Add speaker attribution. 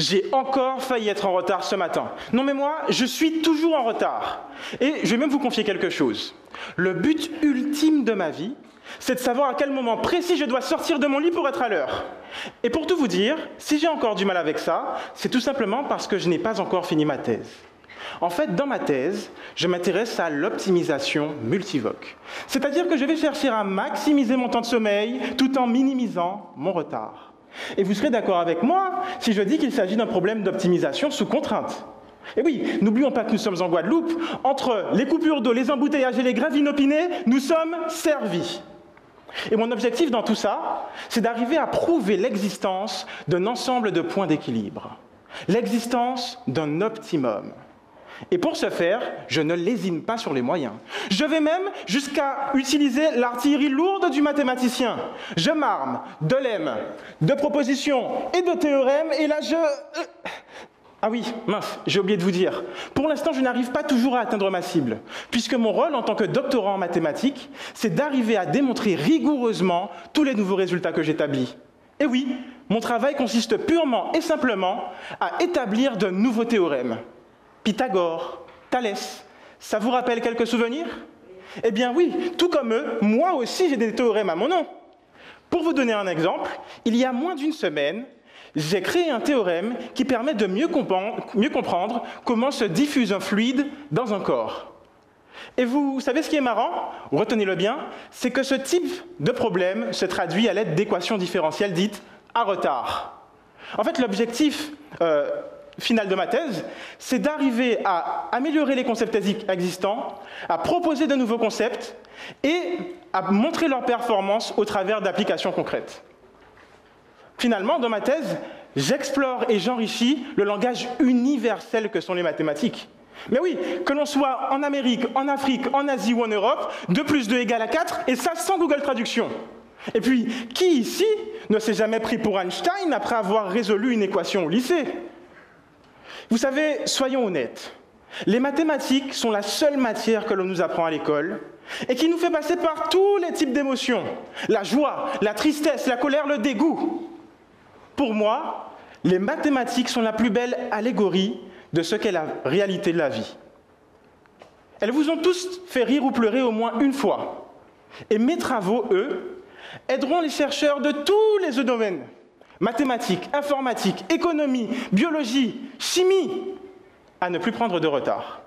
Speaker 1: J'ai encore failli être en retard ce matin. Non mais moi, je suis toujours en retard. Et je vais même vous confier quelque chose. Le but ultime de ma vie, c'est de savoir à quel moment précis je dois sortir de mon lit pour être à l'heure. Et pour tout vous dire, si j'ai encore du mal avec ça, c'est tout simplement parce que je n'ai pas encore fini ma thèse. En fait, dans ma thèse, je m'intéresse à l'optimisation multivoque. C'est-à-dire que je vais chercher à maximiser mon temps de sommeil tout en minimisant mon retard. Et vous serez d'accord avec moi si je dis qu'il s'agit d'un problème d'optimisation sous contrainte. Et oui, n'oublions pas que nous sommes en Guadeloupe. Entre les coupures d'eau, les embouteillages et les grèves inopinées, nous sommes servis. Et mon objectif dans tout ça, c'est d'arriver à prouver l'existence d'un ensemble de points d'équilibre. L'existence d'un optimum. Et pour ce faire, je ne lésine pas sur les moyens. Je vais même jusqu'à utiliser l'artillerie lourde du mathématicien. Je m'arme de lemmes, de propositions et de théorèmes, et là Ah oui, mince, j'ai oublié de vous dire. Pour l'instant, je n'arrive pas toujours à atteindre ma cible, puisque mon rôle en tant que doctorant en mathématiques, c'est d'arriver à démontrer rigoureusement tous les nouveaux résultats que j'établis. Et oui, mon travail consiste purement et simplement à établir de nouveaux théorèmes. Pythagore, Thalès, ça vous rappelle quelques souvenirs? Eh bien oui, tout comme eux, moi aussi j'ai des théorèmes à mon nom. Pour vous donner un exemple, il y a moins d'une semaine, j'ai créé un théorème qui permet de mieux comprendre comment se diffuse un fluide dans un corps. Et vous savez ce qui est marrant? Retenez-le bien, c'est que ce type de problème se traduit à l'aide d'équations différentielles dites à retard. En fait, l'objectif final de ma thèse, c'est d'arriver à améliorer les concepts existants, à proposer de nouveaux concepts et à montrer leur performance au travers d'applications concrètes. Finalement, dans ma thèse, j'explore et j'enrichis le langage universel que sont les mathématiques. Mais oui, que l'on soit en Amérique, en Afrique, en Asie ou en Europe, 2 plus 2 égale à 4, et ça sans Google Traduction. Et puis, qui ici ne s'est jamais pris pour Einstein après avoir résolu une équation au lycée? Vous savez, soyons honnêtes, les mathématiques sont la seule matière que l'on nous apprend à l'école et qui nous fait passer par tous les types d'émotions. La joie, la tristesse, la colère, le dégoût. Pour moi, les mathématiques sont la plus belle allégorie de ce qu'est la réalité de la vie. Elles vous ont tous fait rire ou pleurer au moins une fois. Et mes travaux, eux, aideront les chercheurs de tous les domaines. Mathématiques, informatique, économie, biologie, chimie, à ne plus prendre de retard.